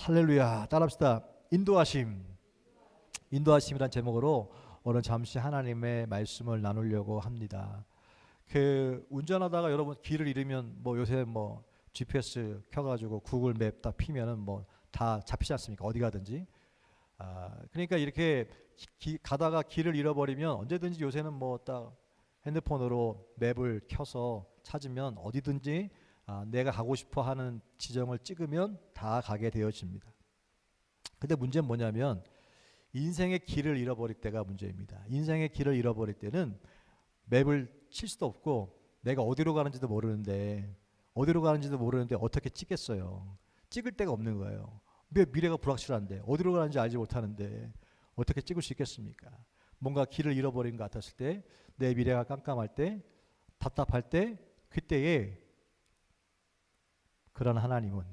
할렐루야. 따라합시다. 인도하심. 인도하심이란 제목으로 오늘 잠시 하나님의 말씀을 나누려고 합니다. 운전하다가 여러분 길을 잃으면 요새 GPS 켜가지고 구글 맵 딱 피면은 다 잡히지 않습니까? 어디 가든지. 그러니까 이렇게 가다가 길을 잃어버리면 언제든지 요새는 딱 핸드폰으로 맵을 켜서 찾으면 어디든지 내가 가고 싶어 하는 지점을 찍으면 다 가게 되어집니다. 근데 문제는 뭐냐면 인생의 길을 잃어버릴 때가 문제입니다. 인생의 길을 잃어버릴 때는 맵을 칠 수도 없고 내가 어디로 가는지도 모르는데 어떻게 찍겠어요. 찍을 데가 없는 거예요. 미래가 불확실한데 어디로 가는지 알지 못하는데 어떻게 찍을 수 있겠습니까? 뭔가 길을 잃어버린 것 같았을 때, 내 미래가 깜깜할 때, 답답할 때, 그때에 그런 하나님은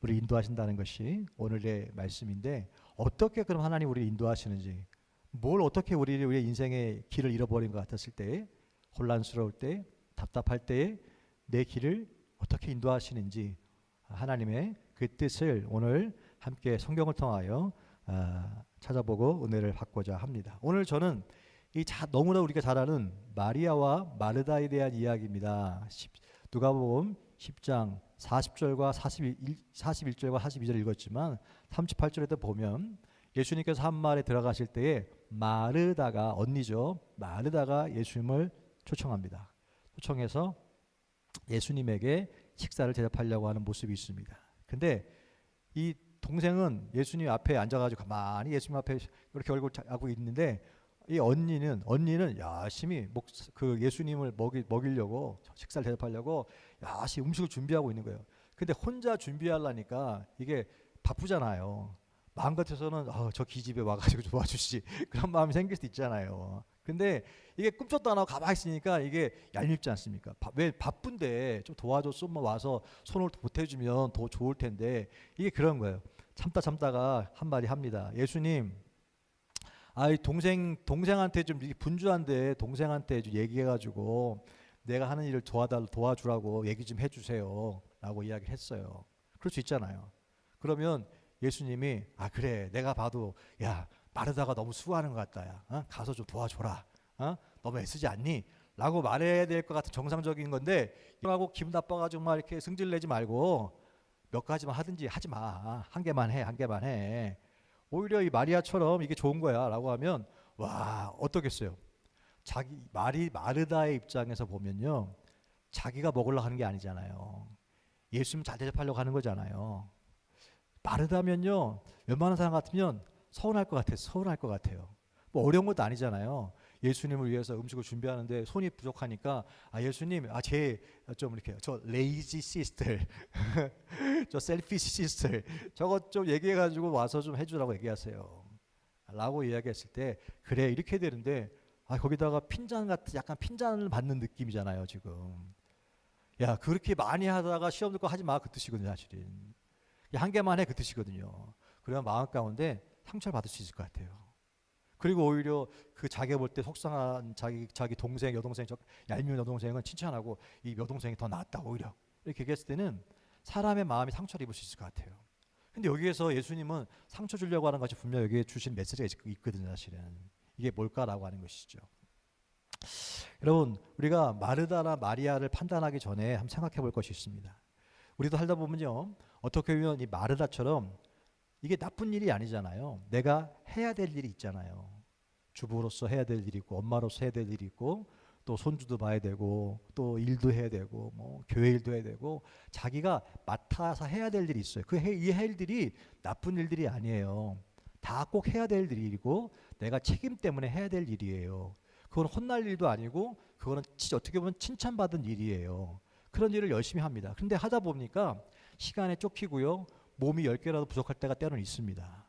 우리 인도하신다는 것이 오늘의 말씀인데, 어떻게 그럼 하나님 우리를 인도하시는지, 뭘 어떻게 우리의 인생의 길을 잃어버린 것 같았을 때, 혼란스러울 때, 답답할 때에 내 길을 어떻게 인도하시는지 하나님의 그 뜻을 오늘 함께 성경을 통하여 찾아보고 은혜를 받고자 합니다. 오늘 저는 너무나 우리가 잘 아는 마리아와 마르다에 대한 이야기입니다. 누가복음 10장 40절과 41절과 42절 읽었지만 38절에도 보면 예수님께서 한 마을에 들어가실 때에 마르다가, 언니죠, 마르다가 예수님을 초청합니다. 초청해서 예수님에게 식사를 대접하려고 하는 모습이 있습니다. 근데 이 동생은 예수님 앞에 앉아가지고 가만히 예수님 앞에 이렇게 얼굴 하고 있는데, 이 언니는 열심히 그 예수님을 먹이려고, 식사를 대접하려고 열심히 음식을 준비하고 있는 거예요. 근데 혼자 준비하려니까 이게 바쁘잖아요. 마음 같아서는 저 기집애 와가지고 도와주시지, 그런 마음이 생길 수도 있잖아요. 근데 이게 꿈쩍도 안 하고 가만히 있으니까 이게 얄밉지 않습니까? 왜 바쁜데 좀 도와줬으면 와서 손을 보태주면 더 좋을 텐데, 이게 그런 거예요. 참다가 한마디 합니다. 예수님, 동생한테 좀 분주한데 동생한테 좀 얘기해가지고 내가 하는 일을 도와주라고 얘기 좀 해주세요 라고 이야기를 했어요. 그럴 수 있잖아요. 그러면 예수님이 그래, 내가 봐도 마르다가 너무 수고하는 것 같다. 가서 좀 도와줘라. 너무 애쓰지 않니? 라고 말해야 될 것 같은 정상적인 건데, 하고 기분 나빠가지고 막 이렇게 승질내지 말고 몇 가지만 하든지 하지 마. 한 개만 해. 오히려 이 마리아처럼 이게 좋은 거야 라고 하면 어떻겠어요? 마르다의 입장에서 보면요, 자기가 먹으려고 하는 게 아니잖아요. 예수님 잘 대접하려고 하는 거잖아요. 마르다면요, 웬만한 사람 같으면 서운할 것 같아요. 어려운 것도 아니잖아요. 예수님을 위해서 음식을 준비하는데 손이 부족하니까 예수님, 저 레이지 시스터 저 셀피시 시스터 저것 좀 얘기해가지고 와서 좀 해주라고 얘기하세요 라고 이야기했을 때, 그래 이렇게 되는데 거기다가 약간 핀잔을 받는 느낌이잖아요 지금. 그렇게 많이 하다가 시험 들고 하지 마, 그 뜻이거든요. 사실은 한 개만 해, 그 뜻이거든요. 그러면 마음 가운데 상처를 받을 수 있을 것 같아요. 그리고 오히려 그 자기가 볼 때 속상한 자기 동생, 여동생, 얄미운 여동생은 칭찬하고 이 여동생이 더 낫다 오히려 이렇게 얘기했을 때는 사람의 마음이 상처를 입을 수 있을 것 같아요. 근데 여기에서 예수님은 상처 주려고 하는 것이 분명 여기에 주신 메시지가 있거든요. 사실은 이게 뭘까라고 하는 것이죠. 여러분, 우리가 마르다나 마리아를 판단하기 전에 한번 생각해 볼 것이 있습니다. 우리도 살다 보면요, 어떻게 보면 이 마르다처럼 이게 나쁜 일이 아니잖아요. 내가 해야 될 일이 있잖아요. 주부로서 해야 될 일이 있고, 엄마로서 해야 될 일이 있고, 또 손주도 봐야 되고, 또 일도 해야 되고, 교회 일도 해야 되고, 자기가 맡아서 해야 될 일이 있어요. 이 일들이 나쁜 일들이 아니에요. 다 꼭 해야 될 일이고, 내가 책임 때문에 해야 될 일이에요. 그건 혼날 일도 아니고, 그거는 어떻게 보면 칭찬받은 일이에요. 그런 일을 열심히 합니다. 그런데 하다 보니까 시간에 쫓기고요, 몸이 10개라도 부족할 때가 때로는 있습니다.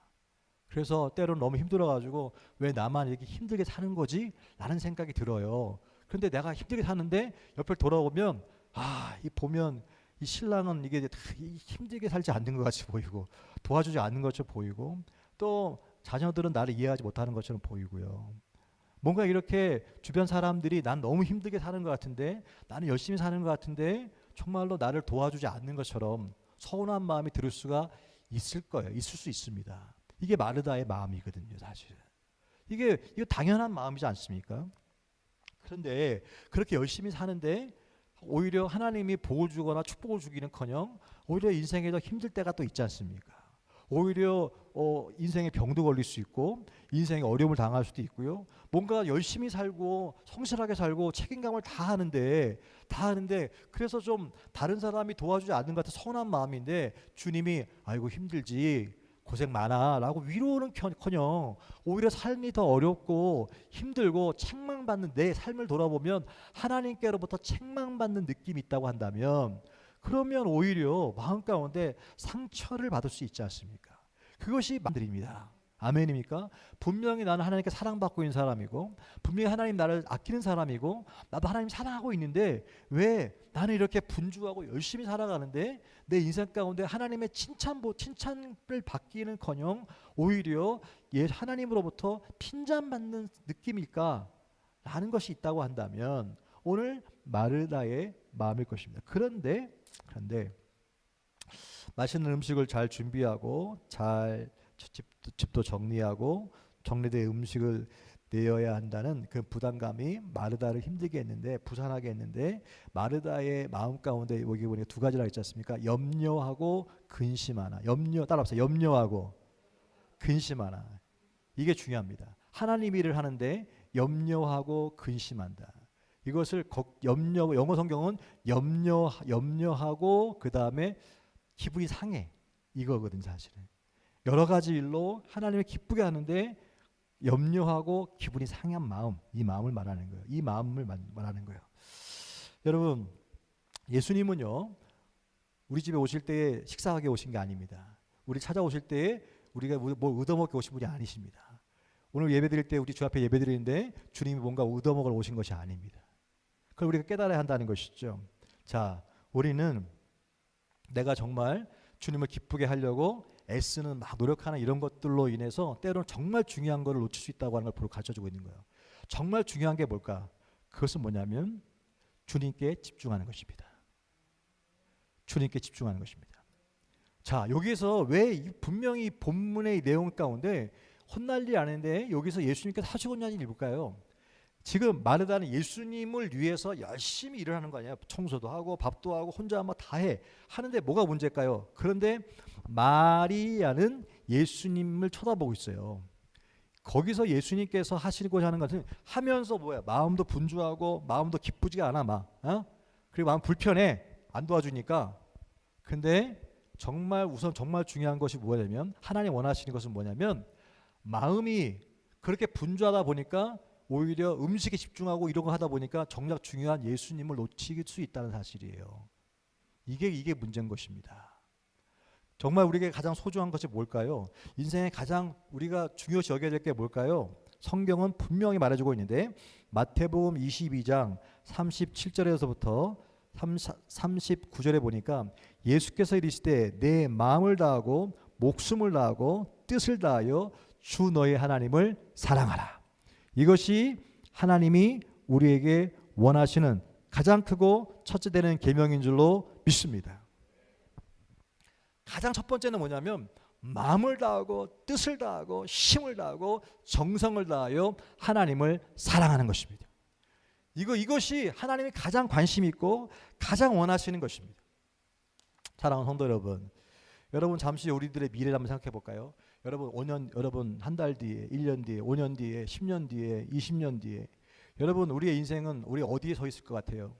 그래서 때로는 너무 힘들어가지고 왜 나만 이렇게 힘들게 사는 거지? 라는 생각이 들어요. 그런데 내가 힘들게 사는데 옆을 돌아보면 보면 이 신랑은 이게 힘들게 살지 않는 것 같이 보이고, 도와주지 않는 것처럼 보이고, 또 자녀들은 나를 이해하지 못하는 것처럼 보이고요. 뭔가 이렇게 주변 사람들이 난 너무 힘들게 사는 것 같은데, 나는 열심히 사는 것 같은데 정말로 나를 도와주지 않는 것처럼 서운한 마음이 들 수가 있을 거예요. 있을 수 있습니다. 이게 마르다의 마음이거든요, 사실은. 이거 당연한 마음이지 않습니까? 그런데 그렇게 열심히 사는데 오히려 하나님이 복을 주거나 축복을 주기는커녕 오히려 인생에 더 힘들 때가 또 있지 않습니까? 오히려 인생에 병도 걸릴 수 있고 인생에 어려움을 당할 수도 있고요. 뭔가 열심히 살고 성실하게 살고 책임감을 다 하는데 그래서 좀 다른 사람이 도와주지 않는 것 같은 서운한 마음인데 주님이 아이고 힘들지 고생 많아 라고 위로는 커녕 오히려 삶이 더 어렵고 힘들고 책망받는 내 삶을 돌아보면 하나님께로부터 책망받는 느낌이 있다고 한다면 그러면 오히려 마음 가운데 상처를 받을 수 있지 않습니까? 그것이 마음들입니다. 아멘입니까? 분명히 나는 하나님께 사랑받고 있는 사람이고 분명히 하나님 나를 아끼는 사람이고 나도 하나님 사랑하고 있는데 왜 나는 이렇게 분주하고 열심히 살아가는데 내 인생 가운데 하나님의 칭찬을 받기는커녕 오히려 하나님으로부터 핀잔받는 느낌일까? 라는 것이 있다고 한다면 오늘 마르다의 마음일 것입니다. 그런데 맛있는 음식을 잘 준비하고 잘 집도 정리하고 정리된 음식을 내어야 한다는 그 부담감이 마르다를 힘들게 했는데 부산하게 했는데 마르다의 마음 가운데 여기 보니까 두 가지라 했지 않습니까? 염려하고 근심하나. 따라합시다. 염려하고 근심하나. 이게 중요합니다. 하나님 일을 하는데 염려하고 근심한다. 이것을 영어 성경은 염려하고 그 다음에 기분이 상해 이거거든 사실은. 여러 가지 일로 하나님을 기쁘게 하는데 염려하고 기분이 상한 마음, 이 마음을 말하는 거예요. 이 마음을 말하는 거예요. 여러분, 예수님은요 우리 집에 오실 때에 식사하게 오신 게 아닙니다. 우리 찾아오실 때에 우리가 뭘 얻어먹게 오신 분이 아니십니다. 오늘 예배드릴 때 우리 주 앞에 예배드리는데 주님이 뭔가 얻어먹으러 오신 것이 아닙니다. 그걸 우리가 깨달아야 한다는 것이죠. 자, 우리는 내가 정말 주님을 기쁘게 하려고 애쓰는 막 노력하는 이런 것들로 인해서 때로는 정말 중요한 것을 놓칠 수 있다고 하는 걸 가르쳐주고 있는 거예요. 정말 중요한 게 뭘까? 그것은 뭐냐면 주님께 집중하는 것입니다. 주님께 집중하는 것입니다. 자, 여기서 왜 분명히 본문의 내용 가운데 혼날 일이 아닌데 여기서 예수님께서 하시고 있는 일이 뭘까요? 지금 마르다는 예수님을 위해서 열심히 일을 하는 거 아니야? 청소도 하고 밥도 하고 혼자 막 다 해. 하는데 뭐가 문제일까요? 그런데 마리아는 예수님을 쳐다보고 있어요. 거기서 예수님께서 하시고자 하는 것은 하면서 뭐야? 마음도 분주하고 마음도 기쁘지가 않아 막. 그리고 마음 불편해. 안 도와주니까. 근데 정말 중요한 것이 뭐냐면 하나님 원하시는 것은 뭐냐면 마음이 그렇게 분주하다 보니까 오히려 음식에 집중하고 이런 거 하다 보니까 정작 중요한 예수님을 놓칠 수 있다는 사실이에요. 이게 문제인 것입니다. 정말 우리에게 가장 소중한 것이 뭘까요? 인생에 가장 우리가 중요시 여겨야 될 게 뭘까요? 성경은 분명히 말해주고 있는데 마태복음 22장 37절에서부터 39절에 보니까 예수께서 이르시되 내 마음을 다하고 목숨을 다하고 뜻을 다하여 주 너의 하나님을 사랑하라. 이것이 하나님이 우리에게 원하시는 가장 크고 첫째 되는 계명인 줄로 믿습니다. 가장 첫 번째는 뭐냐면 마음을 다하고 뜻을 다하고 힘을 다하고 정성을 다하여 하나님을 사랑하는 것입니다. 이것이 하나님이 가장 관심 있고 가장 원하시는 것입니다. 사랑하는 성도 여러분 잠시 우리들의 미래를 한번 생각해 볼까요? 여러분 한 달 뒤에, 1년 뒤에, 5년 뒤에, 10년 뒤에, 20년 뒤에 여러분 우리의 인생은 우리 어디에 서 있을 것 같아요?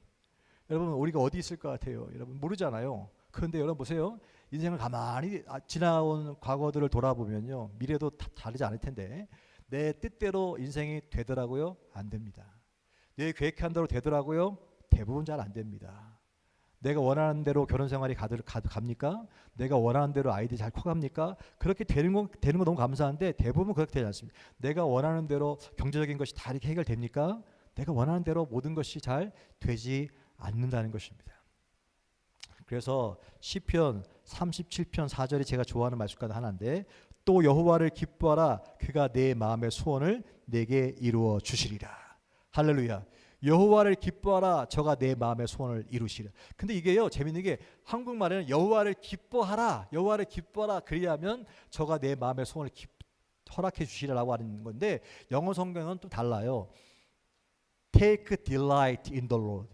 여러분 우리가 어디 있을 것 같아요? 여러분 모르잖아요. 그런데 여러분 보세요. 인생을 가만히 지나온 과거들을 돌아보면요. 미래도 다르지 않을 텐데 내 뜻대로 인생이 되더라고요? 안 됩니다. 내 계획한 대로 되더라고요? 대부분 잘 안 됩니다. 내가 원하는 대로 결혼 생활이 갑니까? 내가 원하는 대로 아이들이 잘 커갑니까? 그렇게 되는 거 너무 감사한데 대부분 그렇게 되지 않습니다. 내가 원하는 대로 경제적인 것이 다 이렇게 해결됩니까? 내가 원하는 대로 모든 것이 잘 되지 않는다는 것입니다. 그래서 시편 37편 4절이 제가 좋아하는 말씀 가운데 하나인데 또 여호와를 기뻐하라 그가 내 마음의 소원을 내게 이루어 주시리라. 할렐루야. 여호와를 기뻐하라 저가 내 마음의 소원을 이루시리라. 근데 이게요 재밌는 게 한국말에는 여호와를 기뻐하라 여호와를 기뻐하라 그리하면 저가 내 마음의 소원을 허락해 주시리라고 하는 건데 영어 성경은 또 달라요. Take delight in the Lord.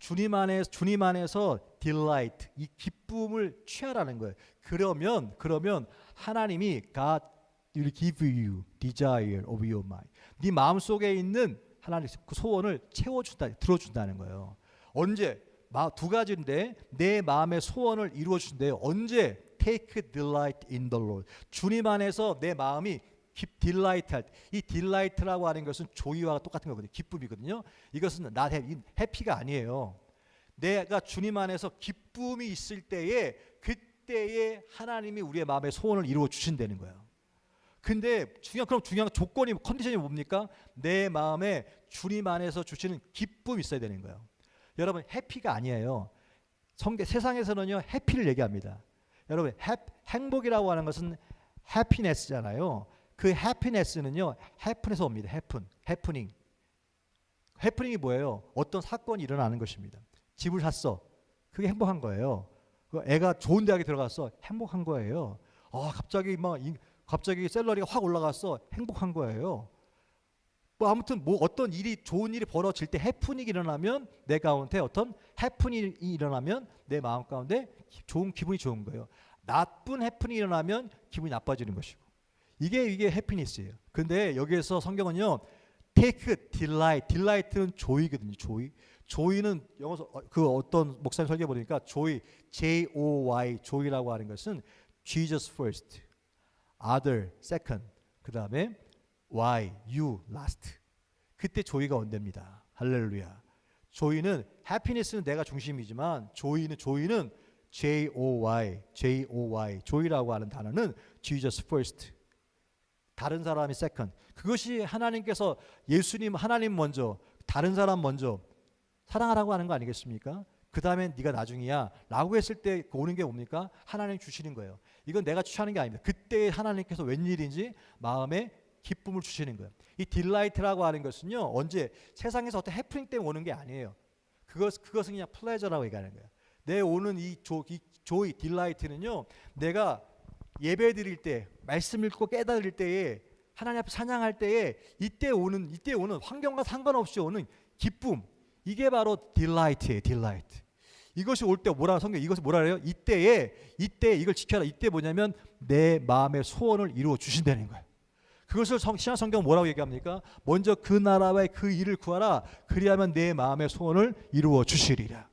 주님 안에서 delight 이 기쁨을 취하라는 거예요. 그러면 하나님이 God will give you desire of your mind. 네 마음 속에 있는 하나님 그 소원을 채워준다, 들어준다는 거예요. 언제? 두 가지인데 내 마음의 소원을 이루어준대요. 언제? Take delight in the Lord. 주님 안에서 내 마음이 딜라이트할 때, 이 딜라이트라고 하는 것은 조이와 똑같은 거거든요. 기쁨이거든요. 이것은 not 해피가 아니에요. 내가 주님 안에서 기쁨이 있을 때에 그때에 하나님이 우리의 마음의 소원을 이루어 주신다는 거예요. 근데 중요한 조건이 컨디션이 뭡니까? 내 마음에 주님 안에서 주시는 기쁨이 있어야 되는 거예요. 여러분 해피가 아니에요. 세상에서는요 해피를 얘기합니다. 여러분 행복이라고 하는 것은 해피네스잖아요. 그 해피네스는요 해픈에서 옵니다. 해프닝이 뭐예요? 어떤 사건이 일어나는 것입니다. 집을 샀어. 그게 행복한 거예요. 애가 좋은 대학에 들어갔어. 행복한 거예요. 갑자기 샐러리가 확 올라갔어. 행복한 거예요. 아무튼 어떤 좋은 일이 벌어질 때 해프닝이 일어나면 내 가운데 어떤 해프닝이 일어나면 내 마음 가운데 기분이 좋은 거예요. 나쁜 해프닝이 일어나면 기분이 나빠지는 것이고. 이게 해피니스예요. 근데 여기에서 성경은요. take delight. delight는 조이거든요. 조이는 영어에서 어떤 목사님 설교 보니까 J-O-Y 조이라고 하는 것은 Jesus first, other second, 그 다음에 why, you last. 그때 조이가 온답니다. 할렐루야. 조이는 happiness는 내가 중심이지만 조이는 J-O-Y 조이라고 하는 단어는 Jesus first. 다른 사람이 second. 그것이 하나님께서 하나님 먼저, 다른 사람 먼저 사랑하라고 하는 거 아니겠습니까? 그 다음에 네가 나중이야 라고 했을 때 오는 게 뭡니까? 하나님 주시는 거예요. 이건 내가 취하는 게 아닙니다. 그때 하나님께서 웬일인지 마음에 기쁨을 주시는 거예요. 이 딜라이트라고 하는 것은요 언제 세상에서 어떤 해프닝 때문에 오는 게 아니에요. 그것은 그냥 플레저라고 얘기하는 거예요. 내 오는 이 조이 딜라이트는요 내가 예배 드릴 때 말씀 읽고 깨달을 때에 하나님 앞에 찬양할 때에 이때 오는 환경과 상관없이 오는 기쁨, 이게 바로 딜라이트예요. 딜라이트. 이것이 올 때 이것이 뭐라 그래요? 이때 이걸 지켜라. 이때 뭐냐면 내 마음의 소원을 이루어 주신다는 거예요. 그것을 신약 성경 뭐라고 얘기합니까? 먼저 그 나라와의 그 일을 구하라. 그리하면 내 마음의 소원을 이루어 주시리라.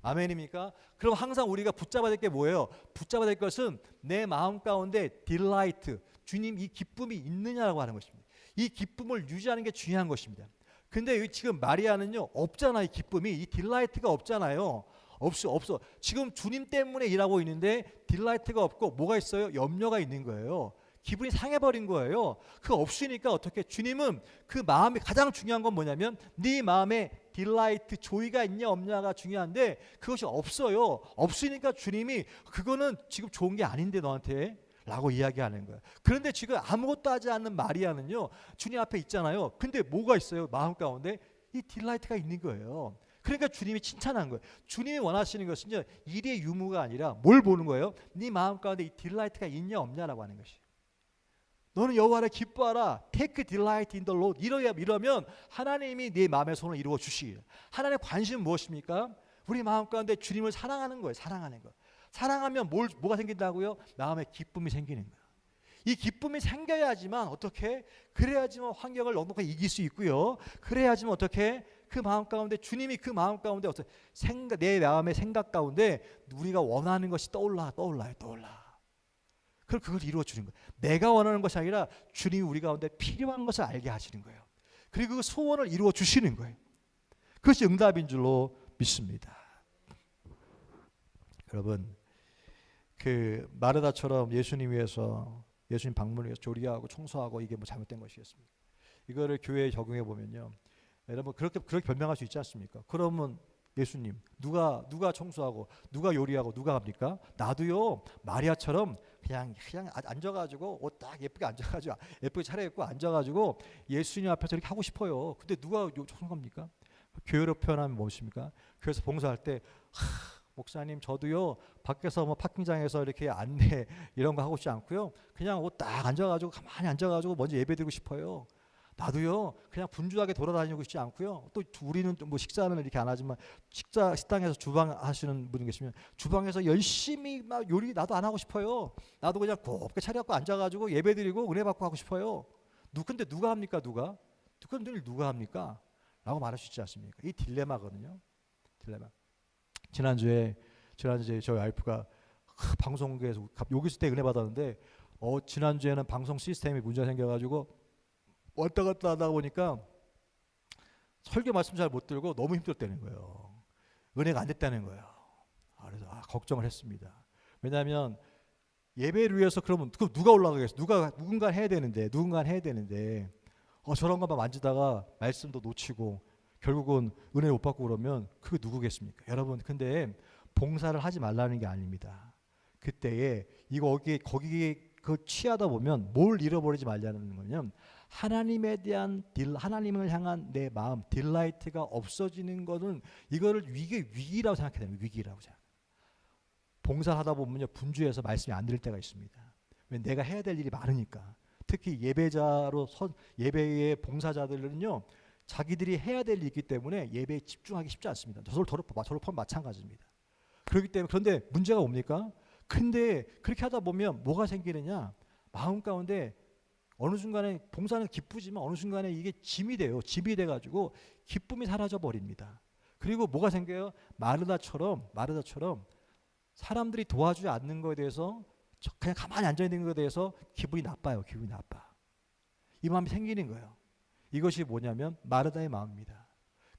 아멘입니까? 그럼 항상 우리가 붙잡아야 될 게 뭐예요? 붙잡아야 될 것은 내 마음 가운데 딜라이트, 주님 이 기쁨이 있느냐라고 하는 것입니다. 이 기쁨을 유지하는 게 중요한 것입니다. 근데 지금 마리아는요 없잖아요. 이 기쁨이, 이 딜라이트가 없잖아요. 없어. 지금 주님 때문에 일하고 있는데 딜라이트가 없고 뭐가 있어요? 염려가 있는 거예요. 기분이 상해버린 거예요. 그거 없으니까 어떻게? 주님은 그 마음이 가장 중요한 건 뭐냐면 네 마음에 딜라이트, 조이가 있냐 없냐가 중요한데 그것이 없어요. 없으니까 주님이 그거는 지금 좋은 게 아닌데 너한테 라고 이야기하는 거예요. 그런데 지금 아무것도 하지 않는 마리아는요 주님 앞에 있잖아요. 근데 뭐가 있어요? 마음 가운데 이 딜라이트가 있는 거예요. 그러니까 주님이 칭찬한 거예요. 주님이 원하시는 것은요 일의 유무가 아니라 뭘 보는 거예요? 네 마음 가운데 이 딜라이트가 있냐 없냐라고 하는 것이. 너는 여호와를 기뻐하라. Take delight in the Lord. 이러면 하나님이 네 마음의 소원을 이루어 주시리라. 하나님의 관심은 무엇입니까? 우리 마음 가운데 주님을 사랑하는 거예요. 사랑하는 거. 사랑하면 뭐가 생긴다고요? 마음에 기쁨이 생기는 거예요. 이 기쁨이 생겨야지만 어떻게? 그래야지만 환경을 넉넉하게 이길 수 있고요. 그래야지만 어떻게? 그 마음 가운데 주님이 그 마음 가운데 어떻게 내 마음의 생각 가운데 우리가 원하는 것이 떠올라요. 그걸 이루어 주는 거예요. 내가 원하는 것이 아니라 주님이 우리 가운데 필요한 것을 알게 하시는 거예요. 그리고 그 소원을 이루어 주시는 거예요. 그것이 응답인 줄로 믿습니다. 여러분, 그 마르다처럼 예수님 방문을 위해서 조리하고 청소하고 이게 잘못된 것이겠습니까? 이거를 교회에 적용해 보면요, 여러분 그렇게 변명할 수 있지 않습니까? 그러면 예수님 누가 청소하고 누가 요리하고 누가 합니까? 나도요 마리아처럼 그냥 앉아가지고 옷 딱 예쁘게 앉아가지고 예쁘게 차려입고 앉아가지고 예수님 앞에서 이렇게 하고 싶어요. 근데 누가 청소합니까? 교회로 표현하면 무엇입니까? 교회에서 봉사할 때 목사님 저도요 밖에서 뭐 파킹장에서 이렇게 안내 이런 거 하고 싶지 않고요. 그냥 딱 앉아가지고 가만히 앉아가지고 먼저 예배드리고 싶어요. 나도요 그냥 분주하게 돌아다니고 싶지 않고요. 또 우리는 뭐 식사는 이렇게 안 하지만 식당에서 주방 하시는 분이 계시면 주방에서 열심히 막 요리 나도 안 하고 싶어요. 나도 그냥 곱게 차려갖고 앉아가지고 예배드리고 은혜 받고 하고 싶어요. 근데 누가 합니까? 그건 늘 누가 합니까? 라고 말할 수 있지 않습니까? 이 딜레마거든요. 딜레마. 지난주에 저희 와이프가 방송국에서 여기 있을 때 은혜 받았는데 지난주에는 방송 시스템이 문제가 생겨가지고 왔다 갔다 하다 보니까 설교 말씀 잘 못 들고 너무 힘들었다는 거예요. 은혜가 안 됐다는 거예요. 그래서 걱정을 했습니다. 왜냐하면 예배를 위해서 그러면 누가 올라가겠어? 누군가 해야 되는데 저런 것만 만지다가 말씀도 놓치고 결국은 은혜 못 받고 그러면 그게 누구겠습니까? 여러분 근데 봉사를 하지 말라는 게 아닙니다. 그때에 거기에 그 취하다 보면 뭘 잃어버리지 말자는 거냐면 하나님에 대한 하나님을 향한 내 마음 딜라이트가 없어지는 거는 이거를 위기라고 생각해야 됩니다. 위기라고 생각. 봉사를 하다 보면요 분주해서 말씀이 안 들릴 때가 있습니다. 왜 내가 해야 될 일이 많으니까. 특히 예배의 봉사자들은요 자기들이 해야 될 일이 있기 때문에 예배에 집중하기 쉽지 않습니다. 저를 포함 마찬가지입니다. 그렇기 때문에 그런데 문제가 뭡니까? 근데 그렇게 하다 보면 뭐가 생기느냐? 마음 가운데 어느 순간에 봉사는 기쁘지만 어느 순간에 이게 짐이 돼요. 짐이 돼가지고 기쁨이 사라져 버립니다. 그리고 뭐가 생겨요? 마르다처럼 사람들이 도와주지 않는 것에 대해서 그냥 가만히 앉아 있는 것에 대해서 기분이 나빠요. 기분이 나빠. 이 마음이 생기는 거예요. 이것이 뭐냐면 마르다의 마음입니다.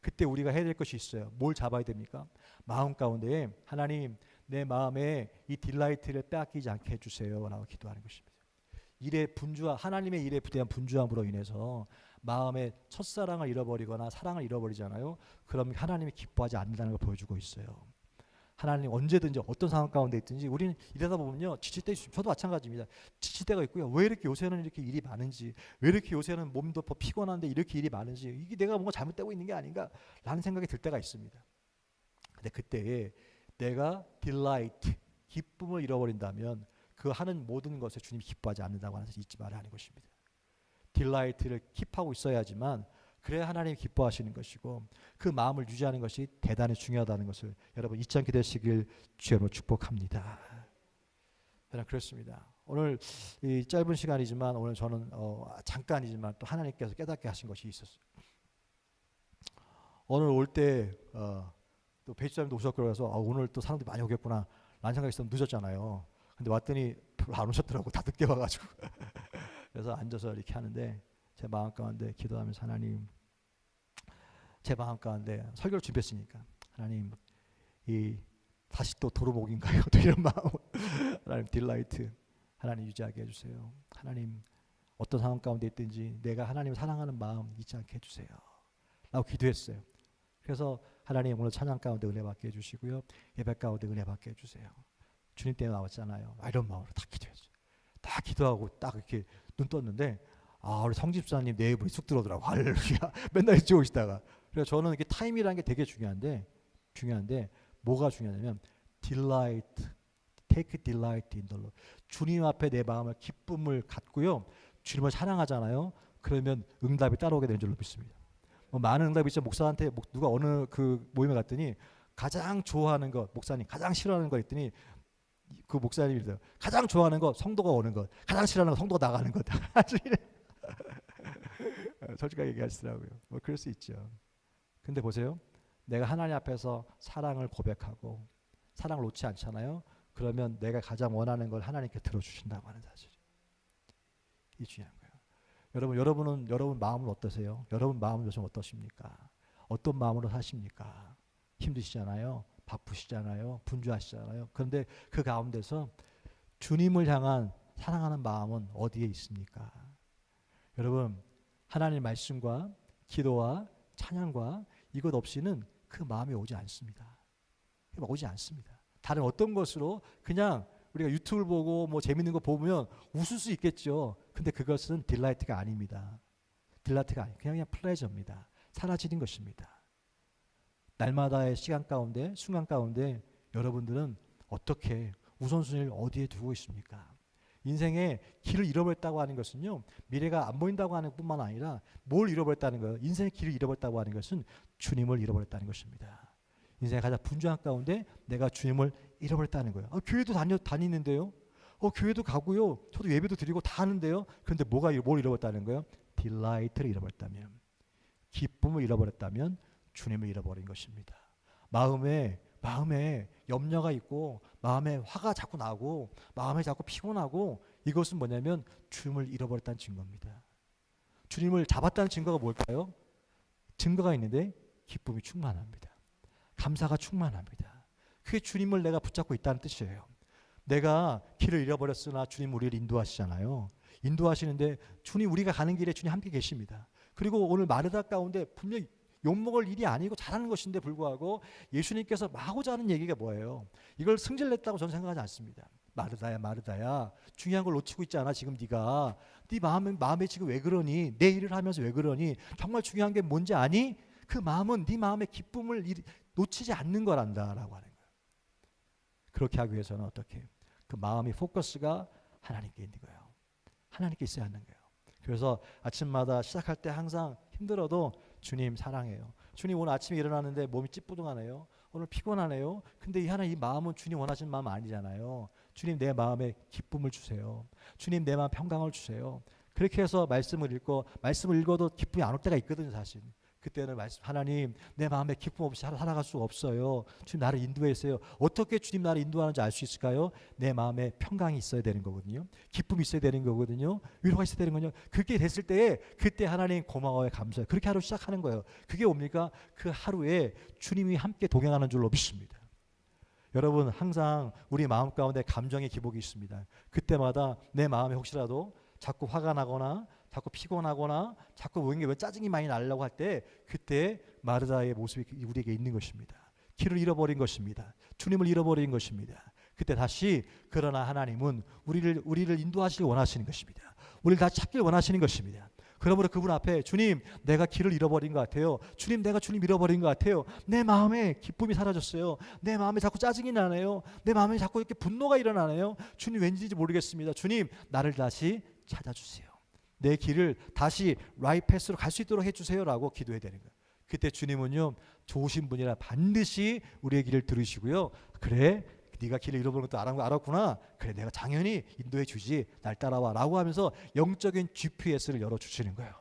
그때 우리가 해야 될 것이 있어요. 뭘 잡아야 됩니까? 마음 가운데 하나님 내 마음에 이 딜라이트를 빼앗기지 않게 해주세요 라고 기도하는 것입니다. 하나님의 일에 대한 분주함으로 인해서 마음의 첫사랑을 잃어버리거나 사랑을 잃어버리잖아요. 그럼 하나님이 기뻐하지 않는다는 걸 보여주고 있어요. 하나님 언제든지 어떤 상황 가운데 있든지 우리는 이러다 보면요 지칠 때 있습니다. 저도 마찬가지입니다. 지칠 때가 있고요. 왜 이렇게 요새는 이렇게 일이 많은지, 왜 이렇게 요새는 몸도 피곤한데 이렇게 일이 많은지, 이게 내가 뭔가 잘못되고 있는 게 아닌가 라는 생각이 들 때가 있습니다. 근데 그때에 내가 딜라이트, 기쁨을 잃어버린다면 그 하는 모든 것에 주님이 기뻐하지 않는다고 하는 것을 잊지 말아야 하는 것입니다. 딜라이트를 킵하고 있어야지만 그래야 하나님이 기뻐하시는 것이고 그 마음을 유지하는 것이 대단히 중요하다는 것을 여러분 잊지 않게 되시길 주님으로 축복합니다. 저는 그렇습니다. 오늘 이 짧은 시간이지만 오늘 저는 잠깐이지만 또 하나님께서 깨닫게 하신 것이 있었어요. 오늘 올 때 또 배주사님도 오셨고 그래서 오늘 또 사람들이 많이 오겠구나 라는 생각이 있었는데 늦었잖아요. 근데 왔더니 별로 안 오셨더라고. 다 늦게 와가지고. 그래서 앉아서 이렇게 하는데 제 마음 가운데 기도하면서 하나님 제 마음 가운데 설교를 준비했으니까 하나님 다시 또 도루묵인가요? 또 이런 마음 하나님 딜라이트 하나님 유지하게 해주세요. 하나님 어떤 상황 가운데 있든지 내가 하나님을 사랑하는 마음 잊지 않게 해주세요 라고 기도했어요. 그래서 하나님 오늘 찬양 가운데 은혜 받게 해주시고요. 예배 가운데 은혜 받게 해주세요. 주님 때문에 나왔잖아요. 이런 마음으로 다 기도했어요. 다 기도하고 딱 이렇게 눈 떴는데 우리 성집사님 내입으로 쑥 들어오더라고. 할렐루야. 맨날 일찍 오시다가. 그래서 저는 이게 타임이라는 게 되게 중요한데 뭐가 중요하냐면 delight, take delight in the Lord. 주님 앞에 내 마음을 기쁨을 갖고요. 주님을 사랑하잖아요. 그러면 응답이 따라오게 되는 줄로 믿습니다. 많은 응답이 있죠. 목사한테 누가 어느 그 모임에 갔더니 가장 좋아하는 것, 목사님 가장 싫어하는 거 했더니 그 목사님이 그래요. 가장 좋아하는 거 성도가 오는 것, 가장 싫어하는 거 성도가 나가는 것. 솔직하게 얘기하시더라고요. 그럴 수 있죠. 근데 보세요. 내가 하나님 앞에서 사랑을 고백하고 사랑을 놓지 않잖아요. 그러면 내가 가장 원하는 걸 하나님께 들어주신다고 하는 사실이에요. 이 중요한 거예요. 여러분 마음은 어떠세요? 여러분 마음은 요즘 어떠십니까? 어떤 마음으로 사십니까? 힘드시잖아요. 바쁘시잖아요. 분주하시잖아요. 그런데 그 가운데서 주님을 향한 사랑하는 마음은 어디에 있습니까? 여러분 하나님 말씀과 기도와 찬양과 이것 없이는 그 마음이 오지 않습니다. 오지 않습니다. 다른 어떤 것으로 그냥 우리가 유튜브를 보고 뭐 재밌는 거 보면 웃을 수 있겠죠. 근데 그것은 딜라이트가 아닙니다. 딜라이트가 아니에요. 그냥 플레저입니다. 사라지는 것입니다. 날마다의 시간 가운데, 순간 가운데 여러분들은 어떻게 우선순위를 어디에 두고 있습니까? 인생의 길을 잃어버렸다고 하는 것은요, 미래가 안 보인다고 하는 뿐만 아니라 뭘 잃어버렸다는 거예요? 인생의 길을 잃어버렸다고 하는 것은 주님을 잃어버렸다는 것입니다. 인생의 가장 분주한 가운데 내가 주님을 잃어버렸다는 거예요. 교회도 다니는데요. 교회도 가고요. 저도 예배도 드리고 다 하는데요. 그런데 뭘 잃어버렸다는 거예요? 딜라이트를 잃어버렸다면, 기쁨을 잃어버렸다면 주님을 잃어버린 것입니다. 마음에 염려가 있고 마음에 화가 자꾸 나고 마음에 자꾸 피곤하고, 이것은 뭐냐면 주님을 잃어버렸다는 증거입니다. 주님을 잡았다는 증거가 뭘까요? 증거가 있는데 기쁨이 충만합니다. 감사가 충만합니다. 그게 주님을 내가 붙잡고 있다는 뜻이에요. 내가 길을 잃어버렸으나 주님 우리를 인도하시잖아요. 인도하시는데 주님, 우리가 가는 길에 주님 함께 계십니다. 그리고 오늘 마르다 가운데 분명히 욕먹을 일이 아니고 잘하는 것인데 불구하고 예수님께서 하고자 하는 얘기가 뭐예요? 이걸 승질냈다고 저는 생각하지 않습니다. 마르다야, 중요한 걸 놓치고 있지 않아? 지금 네가 네 마음에 지금 왜 그러니? 내 일을 하면서 왜 그러니? 정말 중요한 게 뭔지 아니? 그 마음은 네 마음의 기쁨을 놓치지 않는 거란다라고 하는 거예요. 그렇게 하기 위해서는 어떻게? 그 마음의 포커스가 하나님께 있는 거예요. 하나님께 있어야 하는 거예요. 그래서 아침마다 시작할 때 항상 힘들어도 주님 사랑해요. 주님, 오늘 아침에 일어나는데 몸이 찌뿌둥하네요. 오늘 피곤하네요. 근데 이 마음은 주님 원하시는 마음 아니잖아요. 주님, 내 마음에 기쁨을 주세요. 주님, 내 마음 평강을 주세요. 그렇게 해서 말씀을 읽어도 기쁨이 안 올 때가 있거든요, 사실. 그때는 하나님, 내 마음에 기쁨 없이 살아갈 수가 없어요. 주님, 나를 인도해 주세요. 어떻게 주님 나를 인도하는지 알 수 있을까요? 내 마음에 평강이 있어야 되는 거거든요. 기쁨이 있어야 되는 거거든요. 위로가 있어야 되는 거거든요. 그렇게 됐을 때에 그때 하나님 고마워요, 감사해요. 그렇게 하루 시작하는 거예요. 그게 뭡니까? 그 하루에 주님이 함께 동행하는 줄로 믿습니다. 여러분, 항상 우리 마음 가운데 감정의 기복이 있습니다. 그때마다 내 마음에 혹시라도 자꾸 화가 나거나 자꾸 피곤하거나 자꾸 왜 짜증이 많이 나려고 할 때, 그때 마르다의 모습이 우리에게 있는 것입니다. 길을 잃어버린 것입니다. 주님을 잃어버린 것입니다. 그때 다시, 그러나 하나님은 우리를 인도하시길 원하시는 것입니다. 우리를 다시 찾길 원하시는 것입니다. 그러므로 그분 앞에, 주님, 내가 길을 잃어버린 것 같아요. 주님, 내가 주님 잃어버린 것 같아요. 내 마음에 기쁨이 사라졌어요. 내 마음에 자꾸 짜증이 나네요. 내 마음에 자꾸 이렇게 분노가 일어나네요. 주님, 왠지인지 모르겠습니다. 주님, 나를 다시 찾아주세요. 내 길을 다시 라이트 패스로 갈 수 있도록 해주세요라고 기도해야 되는 거예요. 그때 주님은요, 좋으신 분이라 반드시 우리의 길을 들으시고요. 그래, 네가 길을 잃어버린 것도 알았구나. 그래, 내가 당연히 인도해 주지. 날 따라와 라고 하면서 영적인 GPS를 열어주시는 거예요.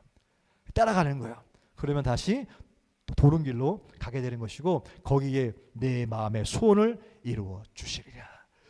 따라가는 거예요. 그러면 다시 도른 길로 가게 되는 것이고, 거기에 내 마음의 소원을 이루어 주시리라.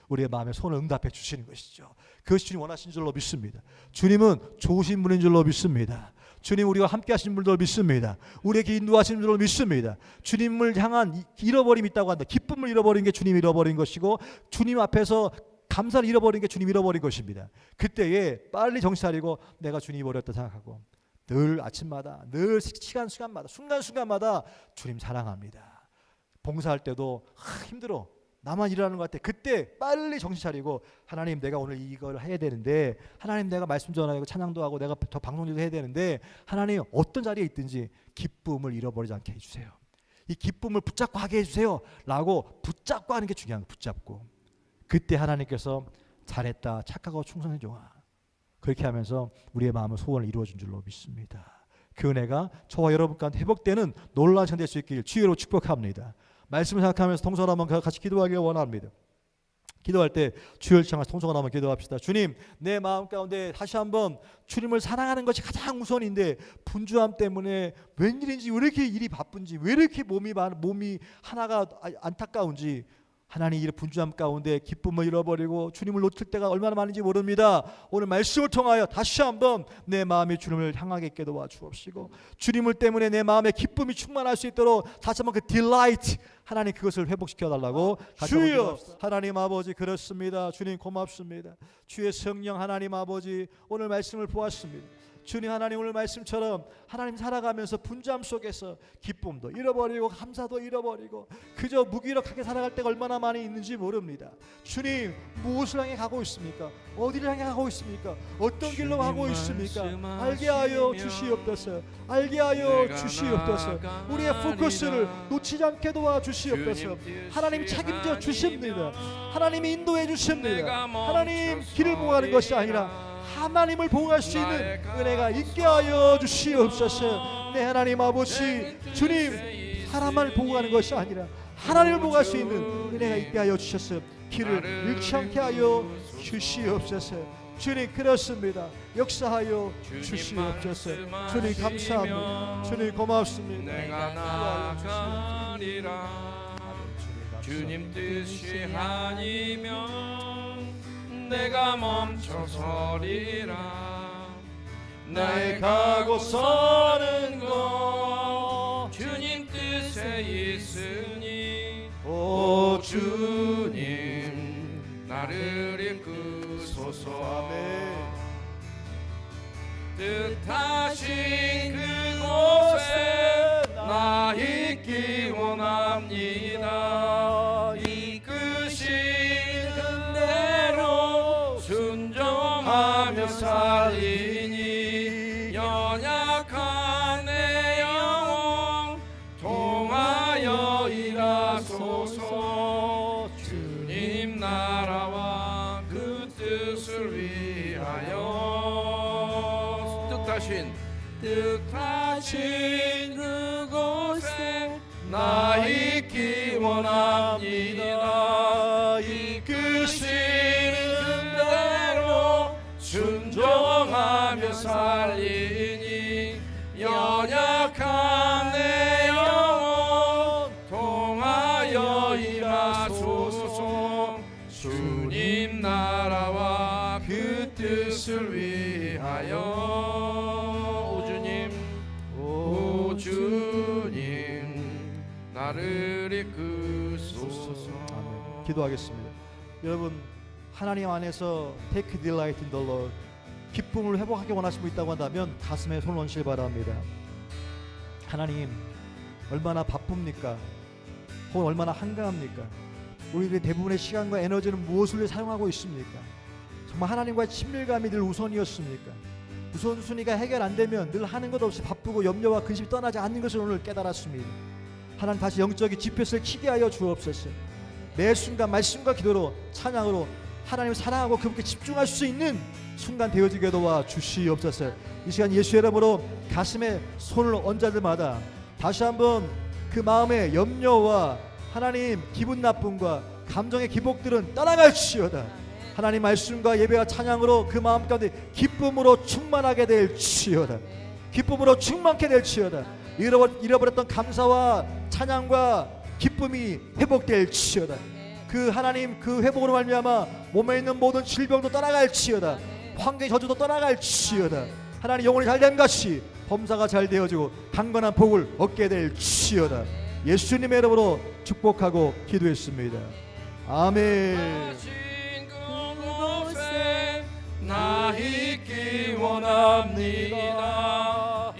우리의 마음의 소원을 응답해 주시는 것이죠. 그것이 주님 원하신 줄로 믿습니다. 주님은 좋으신 분인 줄로 믿습니다. 주님, 우리와 함께 하신 줄로 믿습니다. 우리에게 인도하시는 줄로 믿습니다. 주님을 향한 잃어버림이 있다고 한다. 기쁨을 잃어버린 게 주님이 잃어버린 것이고, 주님 앞에서 감사를 잃어버린 게 주님이 잃어버린 것입니다. 그때에 빨리 정신 차리고 내가 주님이 버렸다 생각하고, 늘 아침마다, 늘 시간마다, 순간순간마다 주님 사랑합니다. 봉사할 때도 힘들어, 나만 일하는 것 같아. 그때 빨리 정신 차리고, 하나님, 내가 오늘 이걸 해야 되는데, 하나님, 내가 말씀 전하고 찬양도 하고 내가 더 방송도 해야 되는데, 하나님, 어떤 자리에 있든지 기쁨을 잃어버리지 않게 해주세요. 이 기쁨을 붙잡고 하게 해주세요 라고 붙잡고 하는 게 중요한 거예요. 붙잡고. 그때 하나님께서 잘했다, 착하고 충성된 종아, 그렇게 하면서 우리의 마음의 소원을 이루어준 줄로 믿습니다. 그 은혜가 저와 여러분 가운데 회복되는 놀라운 시간 될 수 있길 주의로 축복합니다. 말씀을 생각하면서 통성을 한번 같이 기도하기를 원합니다. 기도할 때 주를 향해서 통성을 한번 기도합시다. 주님, 내 마음 가운데 다시 한번 주님을 사랑하는 것이 가장 우선인데, 분주함 때문에 웬일인지, 왜 이렇게 일이 바쁜지, 왜 이렇게 몸이 하나가 안타까운지, 하나님, 이 분주함 가운데 기쁨을 잃어버리고 주님을 놓칠 때가 얼마나 많은지 모릅니다. 오늘 말씀을 통하여 다시 한번 내 마음이 주님을 향하게 있게 도와주옵시고, 주님을 때문에 내 마음에 기쁨이 충만할 수 있도록 다시 한번 그 딜라이트, 하나님, 그것을 회복시켜 달라고. 주여, 하나님 아버지, 그렇습니다. 주님 고맙습니다. 주의 성령 하나님 아버지, 오늘 말씀을 보았습니다. 주님, 하나님 오늘 말씀처럼 하나님 살아가면서 분주함 속에서 기쁨도 잃어버리고 감사도 잃어버리고 그저 무기력하게 살아갈 때가 얼마나 많이 있는지 모릅니다. 주님, 무엇을 향해 가고 있습니까? 어디를 향해 가고 있습니까? 어떤 길로 가고 있습니까? 알게 하여 주시옵소서. 알게 하여 주시옵소서. 우리의 포커스를 놓치지 않게 도와주시옵소서. 하나님 책임져 주십니다. 하나님이 인도해 주십니다. 하나님 길을 보고 가는 것이 아니라 하나님을 보호할 수 있는 은혜가 있게 하여 주시옵소서. 네, 하나님 아버지, 주님, 사람만을 보호하는 것이 아니라 하나님을 보호할 수 있는 은혜가 있게 하여 주셔서 길을 잃지 않게 하여 주시옵소서. 주님, 그렇습니다. 역사하여 주시옵소서. 주님, 감사합니다. 주님, 고맙습니다. 내가 나아가리라. 주님 뜻이 아니면 내가 멈춰서리라. 나의 가고 서는 것 주님 뜻에 있으니 오 주님 나를 이끄소서. 뜻하신 그곳에 나 있기 원합니다. 이끄시는 대로 순종하며 살리니 연약한 내 영혼 통하여 일하소서. 주님 나라와 그 뜻을 위하여 뜻하신 그곳에 나 있기 원합니다. 이끄시는 대로 순종하며 살리니 연약한 내 영혼 통하여 일하소서. 주님 나라와 그 뜻을 위하여 주님 나를 이끄소서. 아멘. 기도하겠습니다. 여러분, 하나님 안에서 take delight in the Lord, 기쁨을 회복하기 원하시고 있다고 한다면 가슴에 손을 얹으시기 바랍니다. 하나님, 얼마나 바쁩니까? 혹은 얼마나 한가합니까? 우리들의 대부분의 시간과 에너지는 무엇을 위해 사용하고 있습니까? 정말 하나님과의 친밀감이 늘 우선이었습니까? 우선순위가 해결 안 되면 늘 하는 것 없이 바쁘고 염려와 근심이 떠나지 않는 것을 오늘 깨달았습니다. 하나님, 다시 영적인 지폐를 켜게 하여 주옵소서. 매 순간 말씀과 기도로, 찬양으로 하나님을 사랑하고 그분께 집중할 수 있는 순간 되어지게 도와 주시옵소서. 이 시간 예수의 이름으로 가슴에 손을 얹을 때마다 다시 한번 그 마음의 염려와 하나님 기분 나쁨과 감정의 기복들은 떠나갈지어다. 하나님 말씀과 예배와 찬양으로 그 마음 가운데 기쁨으로 충만하게 될지어다. 기쁨으로 충만케 될지어다. 잃어버렸던 감사와 찬양과 기쁨이 회복될지어다. 그 하나님 그 회복으로 말미암아 몸에 있는 모든 질병도 떠나갈지어다. 환경의 저주도 떠나갈지어다. 하나님 영혼이 잘된 것이 범사가 잘 되어지고 강건한 복을 얻게 될지어다. 예수님의 이름으로 축복하고 기도했습니다. 아멘. 나 있기 원합니다.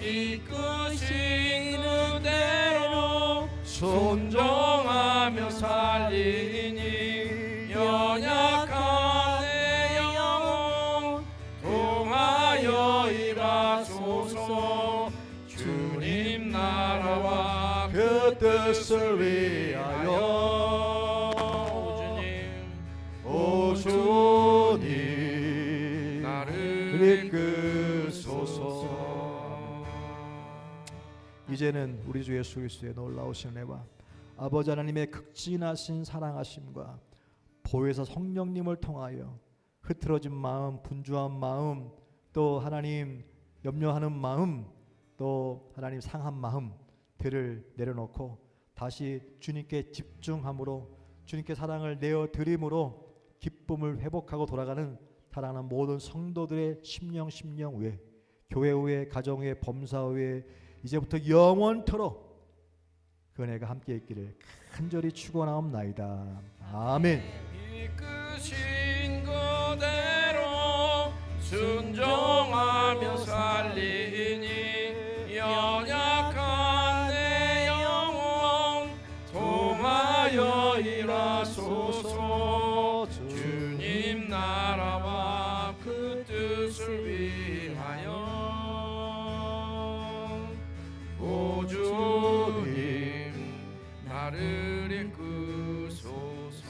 이끄시는 대로 순종하며 살리니 연약한 내 영혼 통하여 일하소서. 주님 나라와 그 뜻을 위하여 오 주님 이끄소서. 이제는 우리 주 예수 그리스도의 놀라우신 은혜와 아버지 하나님의 극진하신 사랑하심과 보혜사 성령님을 통하여 흐트러진 마음, 분주한 마음, 또 하나님 염려하는 마음, 또 하나님 상한 마음들을 내려놓고 다시 주님께 집중함으로 주님께 사랑을 내어드림으로 기쁨을 회복하고 돌아가는 사랑하는 모든 성도들의 심령 위에, 교회 위에, 가정 위에, 범사 위에 이제부터 영원토록 그 은혜가 함께 있기를 간절히 축원하옵나이다. 아멘. 이끄신 그대로 순종하며 살리니 연약한 내 영혼 통하여 일하소서. 주님 나라와 그 뜻을 위하여 오 주님 나를 이끄소서.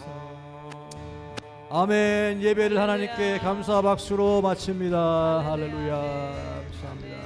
아멘. 예배를 하나님께 감사 박수로 마칩니다. 할렐루야. 감사합니다.